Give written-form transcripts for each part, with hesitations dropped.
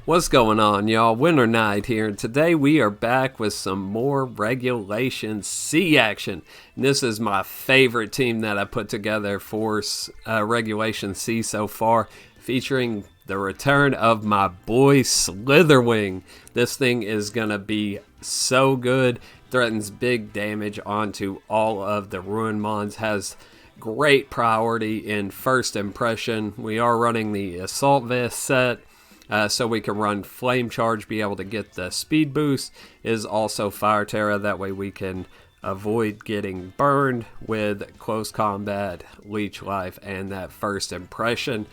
What's going on, y'all? Winter Night here, and today we are back with some more Regulation C action. And this is my favorite team that I put together for Regulation C so far, featuring the return of my boy Slither Wing. This thing is going to be so good. Threatens big damage onto all of the Ruin Mons, has great priority in first impression. We are running the Assault Vest set. So we can run Flame Charge, be able to get the speed boost. Is also Fire Terra, that way we can avoid getting burned with Close Combat, Leech Life, and that first impression.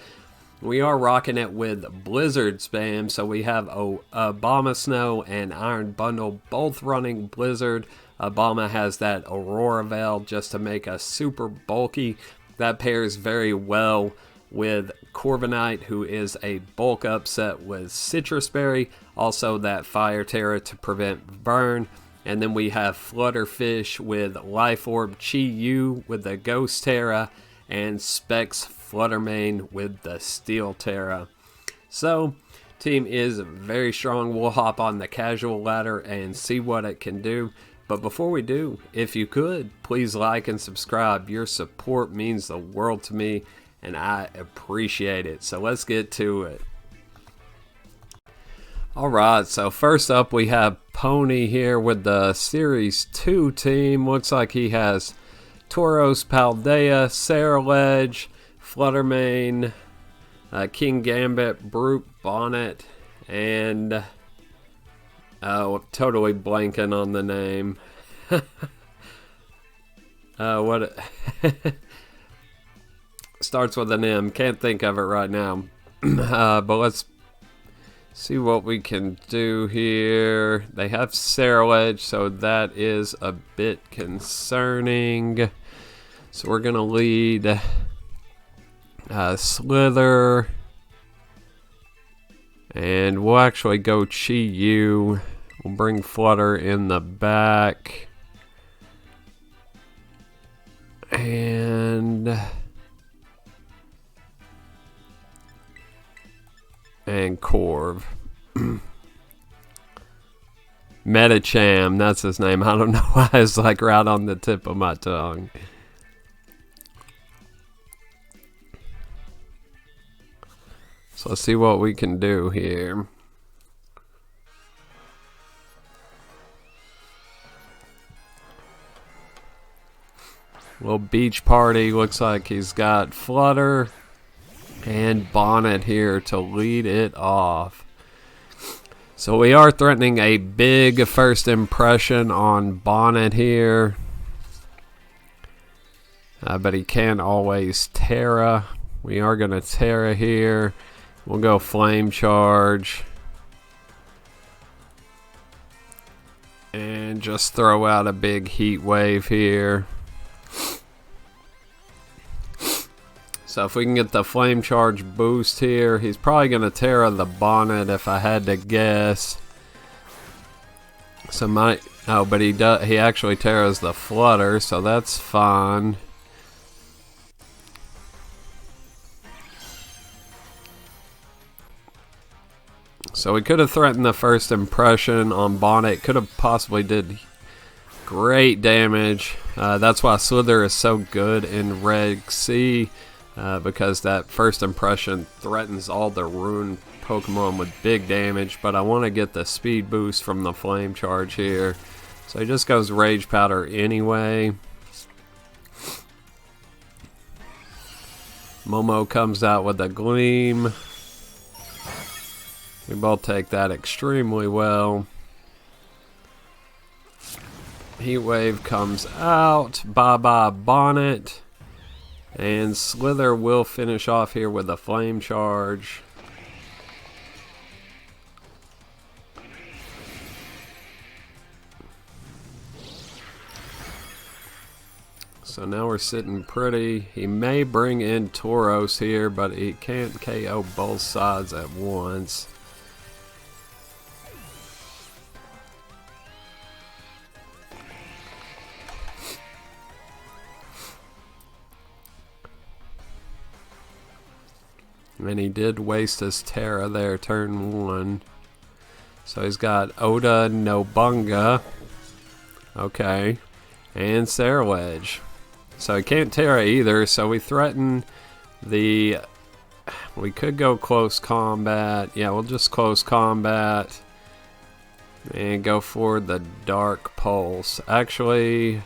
We are rocking it with Blizzard spam, so we have Abomasnow and Iron Bundle both running Blizzard. Obama has that Aurora Veil just to make us super bulky. That pairs very well with Corvinight, who is a bulk upset with Citrus Berry, also that Fire Terra to prevent burn. And then we have Flutterfish with Life Orb, Chi Yu with the Ghost Terra, and Specs Fluttermane with the Steel Terra. So, team is very strong. We'll hop on the casual ladder and see what it can do. But before we do, if you could, please like and subscribe. Your support means the world to me, and I appreciate it. So let's get to it. Alright, so first up we have Pony here with the Series 2 team. Looks like he has Tauros, Paldea, Scarlet, Fluttermane, King Gambit, Brute, Bonnet, and totally blanking on the name. What? Starts with an M. Can't think of it right now. But let's see what we can do here. They have Scarlet, so that is a bit concerning. So we're going to lead Slither. And we'll actually go Chi Yu. We'll bring Flutter in the back. And Corv. Metacham, that's his name. I don't know why it's like right on the tip of my tongue. So let's see what we can do here. Little beach party. Looks like he's got Flutter and Bonnet here to lead it off. So we are threatening a big first impression on Bonnet here. But he can't always Terra. We are going to Terra here. We'll go Flame Charge. And just throw out a big Heat Wave here. So if we can get the Flame Charge boost here, he's probably going to Terra the Bonnet if I had to guess. So but he actually Terras the Flutter, so that's fine. So we could have threatened the first impression on Bonnet. Could have possibly did great damage. That's why Slither is so good in Reg C. Because that first impression threatens all the Ruin Pokemon with big damage, but I want to get the speed boost from the Flame Charge here. So he just goes Rage Powder anyway. Momo comes out with a Gleam. We both take that extremely well. Heat Wave comes out. Bye-bye Bonnet. And Slither will finish off here with a Flame Charge. So now we're sitting pretty. He may bring in Tauros here, but he can't KO both sides at once. And he did waste his Terra there, turn 1. So he's got Oda Nobunga. Okay. And Sarrowedge. So he can't Terra either, so we threaten the... We could go close combat. Yeah, we'll just close combat. And go for the Dark Pulse. Actually,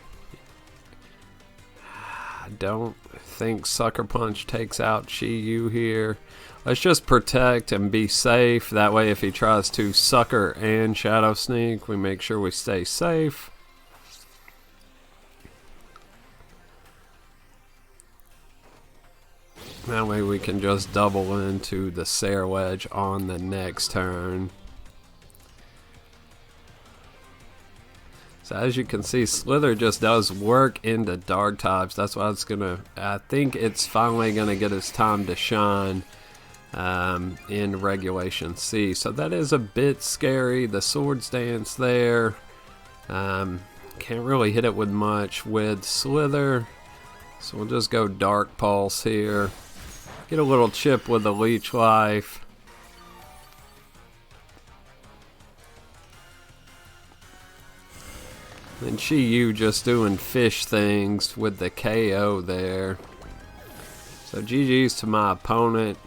I don't think Sucker Punch takes out Chi-Yu here. Let's just protect and be safe. That way if he tries to Sucker and Shadow Sneak, we make sure we stay safe. That way we can just double into the Sarrowedge on the next turn. So as you can see, Slither just does work into dark types. That's why it's gonna, I think it's finally gonna get its time to shine in Regulation C. So that is a bit scary. The Swords Dance there. Can't really hit it with much with Slither. So we'll just go Dark Pulse here. Get a little chip with the Leech Life. And Chi-Yu just doing fish things with the KO there. So GG's to my opponent.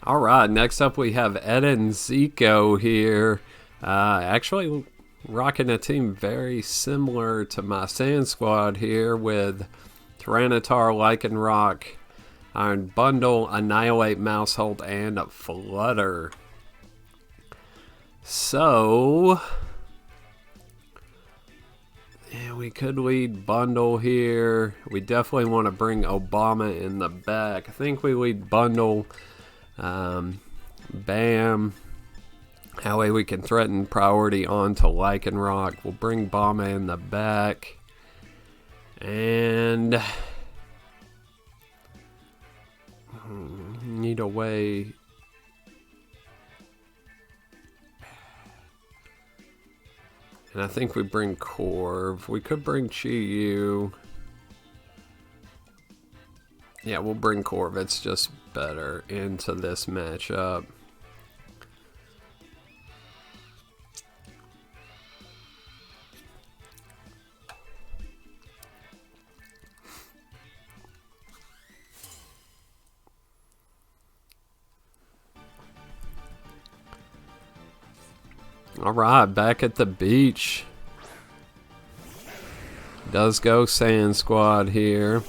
Alright, next up we have Ed and Zico here. Actually rocking a team very similar to my Sand Squad here with Tyranitar, Lycanroc, Iron Bundle, Annihilate, Mousehold, and Flutter. So, yeah, we could lead Bundle here. We definitely want to bring Obama in the back. I think we lead Bundle. Bam. That way we can threaten priority onto Lycanroc. We'll bring Obama in the back. And need a way. And I think we bring Corv. We could bring Chi-Yu. Yeah, we'll bring Corv. It's just better into this matchup. Alright, back at the beach. Does go Sand Squad here.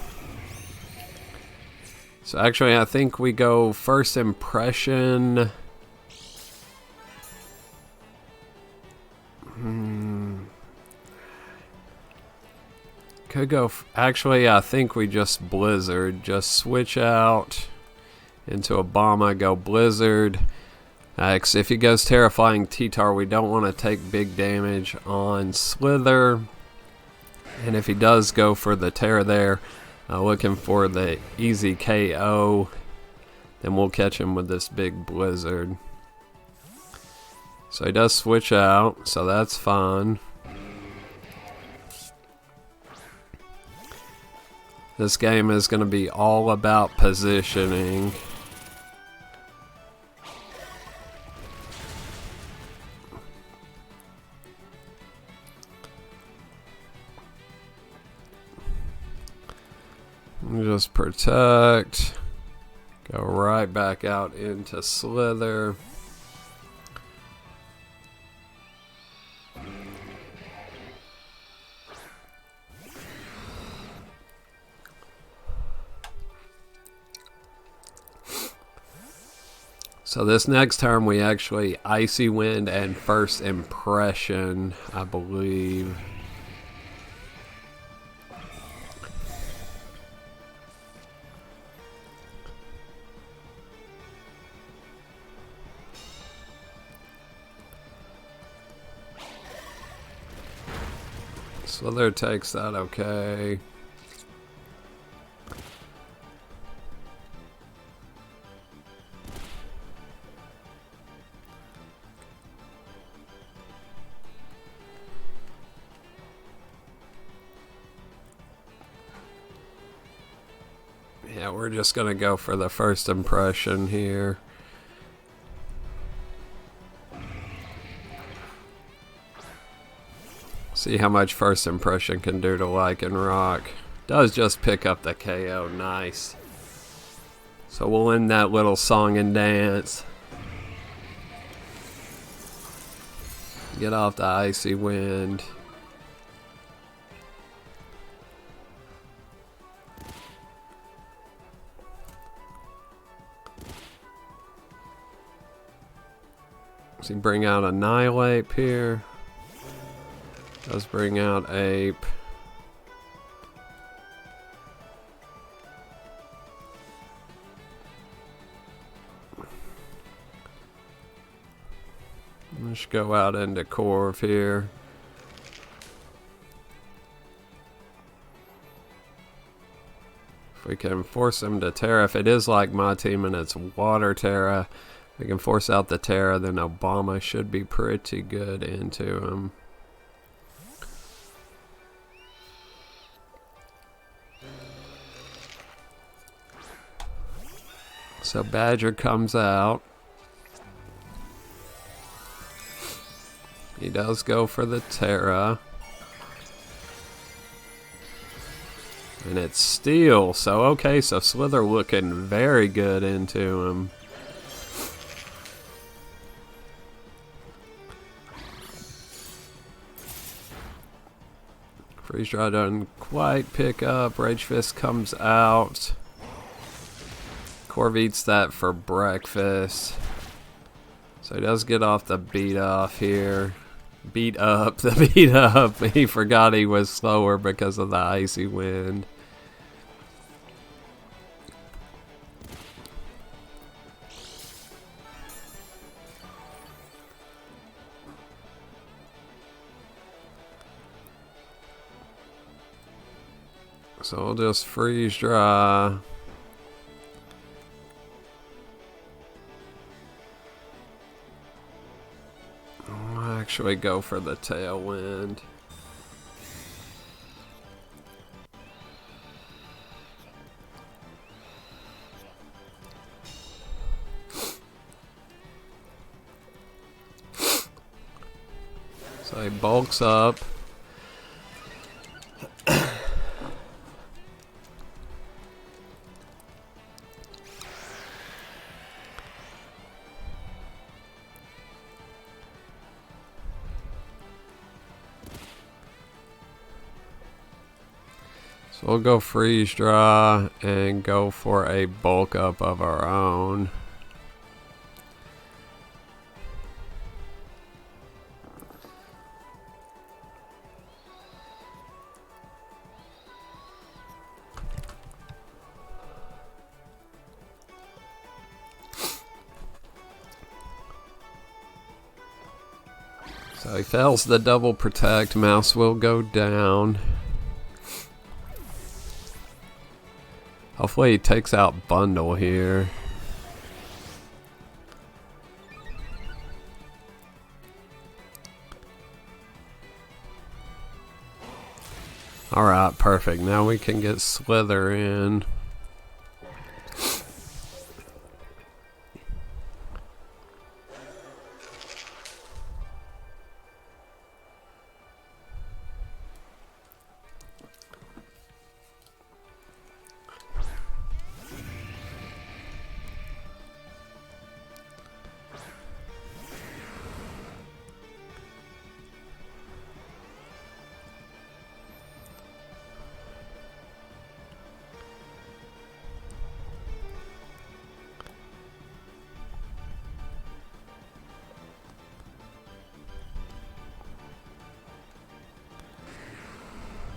So actually I think we go First Impression. Could go, actually I think we just Blizzard. Just switch out into Obama, go Blizzard. Because if he goes Terrifying T-Tar, we don't want to take big damage on Slither. And if he does go for the Terra there, looking for the easy KO, then we'll catch him with this big Blizzard. So he does switch out, so that's fine. This game is going to be all about positioning. Just protect. Go right back out into Slither. So this next turn we actually Icy Wind and First Impression, I believe. Slither takes that, okay. Yeah, we're just gonna go for the first impression here. See how much first impression can do to Lycanroc. Does just pick up the KO, nice. So we'll end that little song and dance. Get off the Icy Wind. Does he bring out Annihilate here? Does bring out Ape. Let's go out into Corv here. If we can force him to Terra, if it is like my team and it's Water Terra, we can force out the Terra, then Obama should be pretty good into him. So Badger comes out. He does go for the Terra. And it's Steel. So okay, so Slither looking very good into him. Freeze Dry doesn't quite pick up. Rage Fist comes out. Corv eats that for breakfast. So he does get off the beat off here. Beat up. He forgot he was slower because of the Icy Wind. So we'll just Freeze Dry. Actually go for the Tailwind. So he bulks up. So we'll go Freeze Dry and go for a bulk up of our own. So he fails the double protect. Mouse will go down. Hopefully he takes out Bundle here. Alright, perfect. Now we can get Slither in.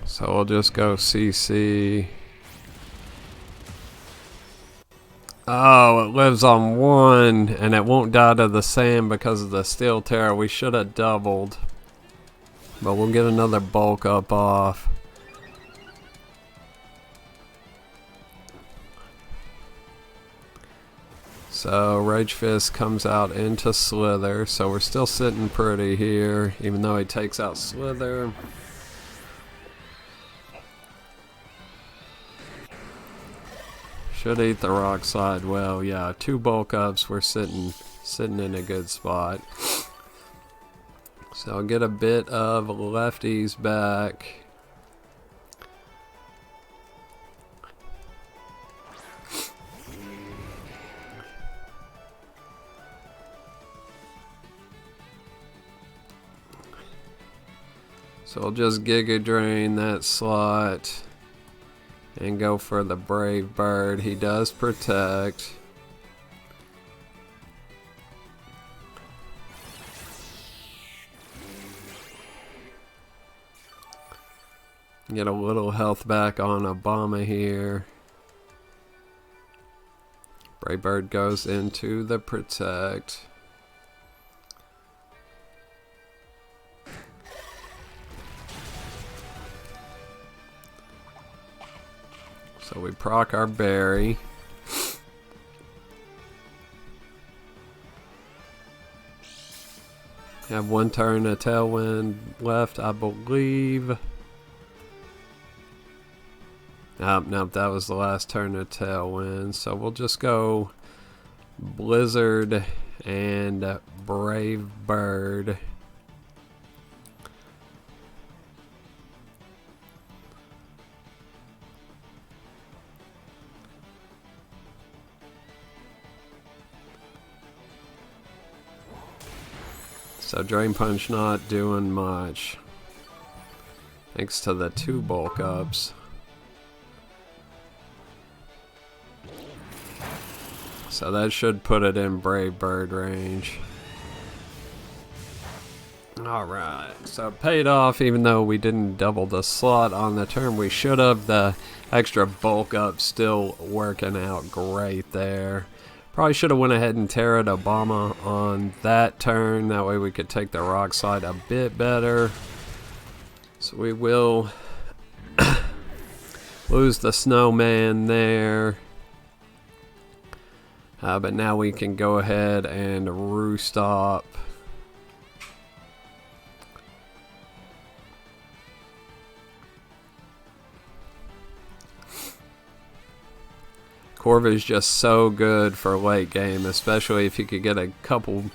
So we'll just go CC. Oh, it lives on one, and it won't die to the sand because of the Steel Terror. We should have doubled. But we'll get another bulk up off. So Rage Fist comes out into Slither. So we're still sitting pretty here, even though he takes out Slither. Should eat the rock slide well. Yeah, 2 bulk ups. We're sitting in a good spot. So I'll get a bit of lefties back. So I'll just Giga Drain that slot and go for the Brave Bird. He does protect. Get a little health back on Obama here. Brave Bird goes into the protect. So we proc our berry. Have 1 turn of Tailwind left, I believe. Nope, that was the last turn of Tailwind. So we'll just go Blizzard and Brave Bird. So Drain Punch not doing much. Thanks to the 2 bulk ups. So that should put it in Brave Bird range. Alright, so it paid off even though we didn't double the slot on the turn we should have. The extra bulk up still working out great there. Probably should have went ahead and Terra'd Obama on that turn. That way we could take the rock slide a bit better. So we will lose the snowman there. But now we can go ahead and roost up. Corv is just so good for late game, especially if you could get a couple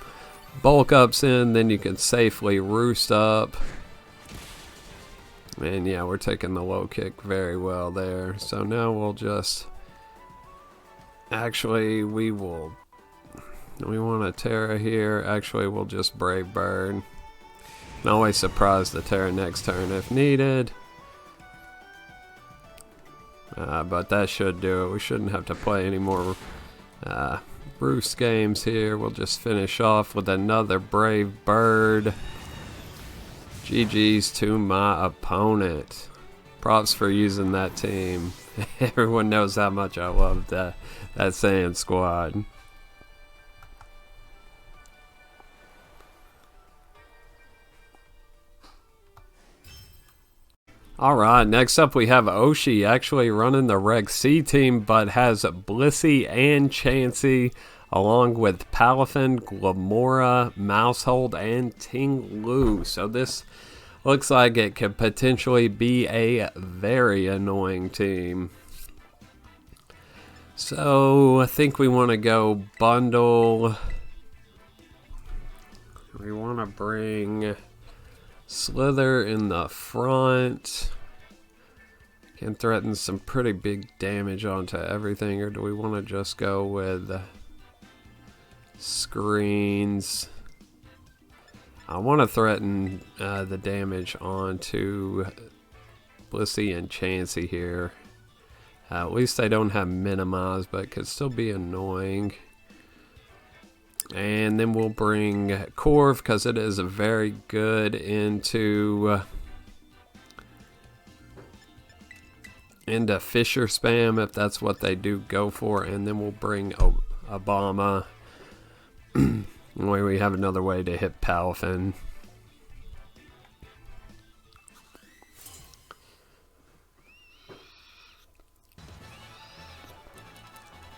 bulk ups in, then you can safely roost up. And yeah, we're taking the low kick very well there. So now we'll just... Actually, we want a Terra here. Actually, we'll just Brave Bird. Can always surprise the Terra next turn if needed. But that should do it. We shouldn't have to play any more Roost games here. We'll just finish off with another Brave Bird. GG's to my opponent. Props for using that team. Everyone knows how much I love that Sand Squad. Alright, next up we have Oshi actually running the Reg C team, but has Blissey and Chansey along with Palafin, Glamora, Mousehold, and Ting Lu. So this looks like it could potentially be a very annoying team. So I think we want to go bundle. We want to bring Slither in the front. Can threaten some pretty big damage onto everything, or do we want to just go with screens? I want to threaten the damage onto Blissey and Chansey here. At least they don't have minimize, but it could still be annoying. And then we'll bring Corv because it is very good into Fisher spam if that's what they do go for. And then we'll bring Obama. We have another way to hit Palafin.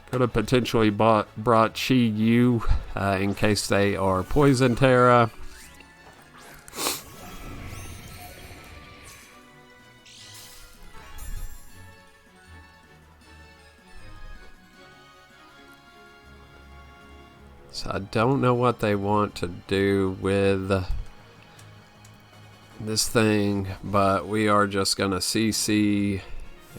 Could have potentially brought Chi Yu in case they are Poison Terra. So I don't know what they want to do with this thing, but we are just gonna CC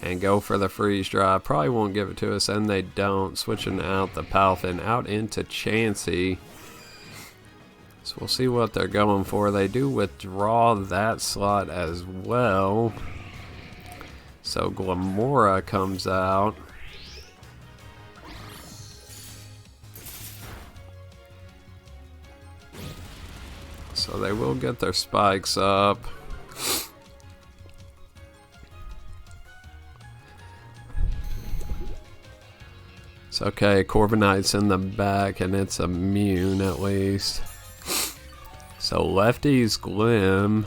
and go for the freeze dry. Probably won't give it to us, and they don't. Switching out the Palfin out into Chansey. So we'll see what they're going for. They do withdraw that slot as well. So Glamora comes out. So they will get their spikes up. It's okay, Corvinight's in the back and it's immune at least. So Lefty's Glim.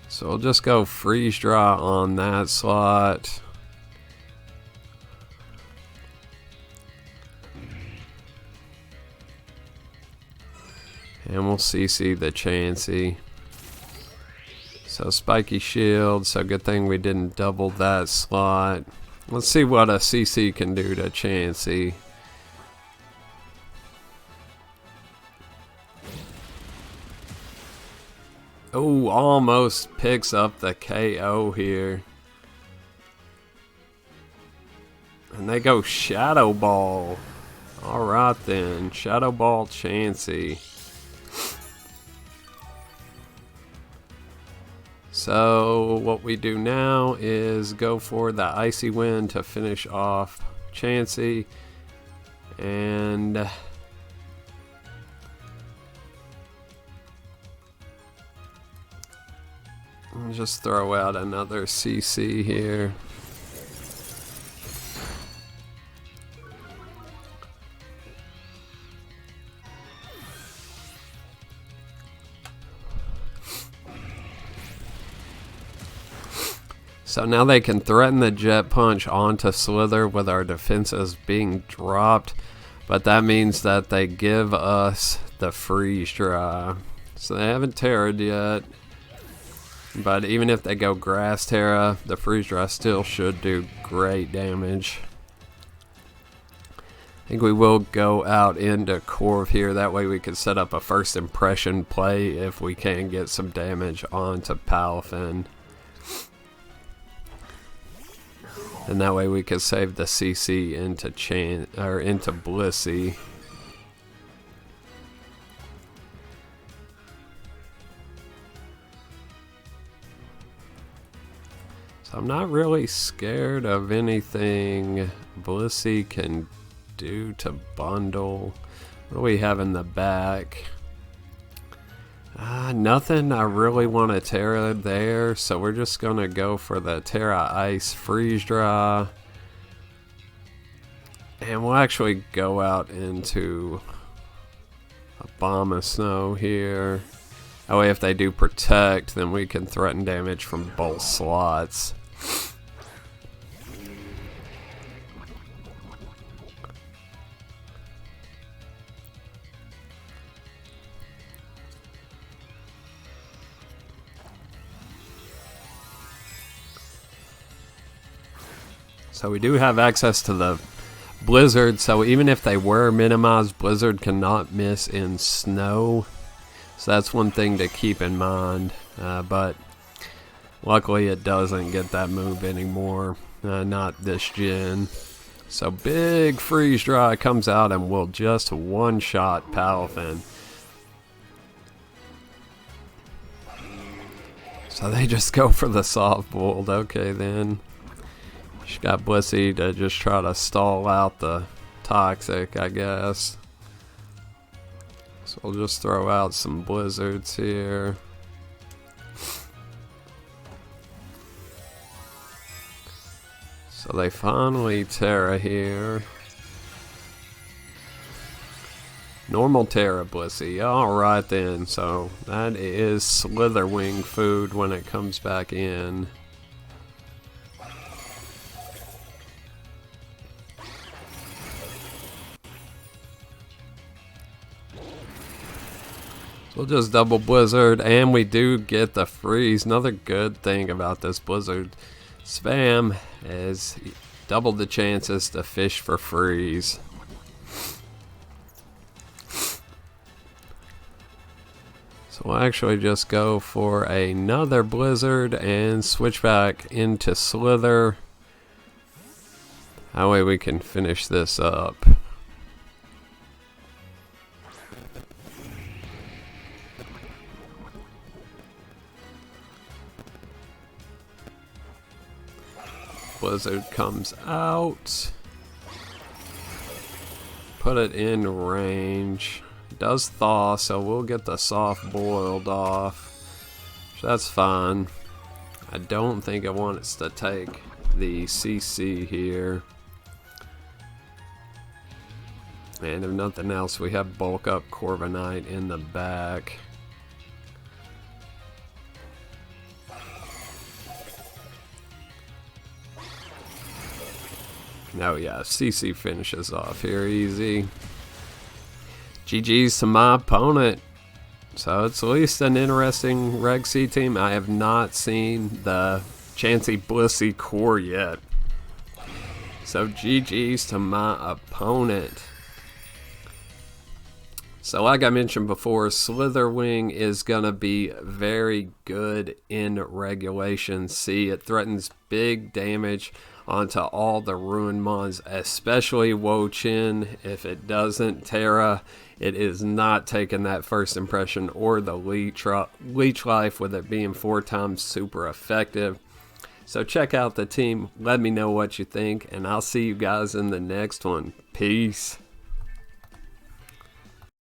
So we'll just go freeze dry on that slot. And we'll CC the Chansey. So Spiky Shield, so good thing we didn't double that slot. Let's see what a CC can do to Chansey. Oh, almost picks up the KO here. And they go Shadow Ball. Alright then, Shadow Ball Chansey. So what we do now is go for the Icy Wind to finish off Chansey, and I'll just throw out another CC here. So now they can threaten the Jet Punch onto Slither with our defenses being dropped, but that means that they give us the freeze dry. So they haven't terra'd yet, but even if they go Grass Terra, the freeze dry still should do great damage. I think we will go out into Corv here, that way we can set up a first impression play if we can get some damage onto Palfin. And that way we can save the CC into into Blissey. So I'm not really scared of anything Blissey can do to bundle. What do we have in the back? Nothing I really want to Terra there, so we're just going to go for the Terra Ice Freeze Dry. And we'll actually go out into Abomasnow here. That way if they do Protect, then we can threaten damage from both slots. So we do have access to the Blizzard, so even if they were minimized, Blizzard cannot miss in snow. So that's one thing to keep in mind, but luckily it doesn't get that move anymore, not this gen. So big freeze dry comes out and will just one-shot Palfin. So they just go for the soft bolt. Okay then. She got Blissey to just try to stall out the Toxic, I guess. So we'll just throw out some Blizzards here. So they finally Terra here. Normal Terra Blissey. Alright then, so that is Slither Wing food when it comes back in. We'll just double Blizzard, and we do get the freeze. Another good thing about this Blizzard Spam has doubled the chances to fish for freeze. So we'll actually just go for another Blizzard and switch back into Slither. That way we can finish this up. Blizzard comes out. Put it in range. It does thaw, so we'll get the soft boiled off. So that's fine. I don't think I want us to take the CC here. And if nothing else, we have bulk up Corvinight in the back. Oh yeah, CC finishes off here easy. GG's to my opponent. So it's at least an interesting Reg C team. I have not seen the Chansey Blissey core yet. So GG's to my opponent. So like I mentioned before, Slither Wing is going to be very good in Regulation C. It threatens big damage onto all the Ruin Mons, especially Wo-Chin. If it doesn't, Terra, it is not taking that first impression or the Leech Life, with it being 4 times super effective. So check out the team, let me know what you think, and I'll see you guys in the next one. Peace.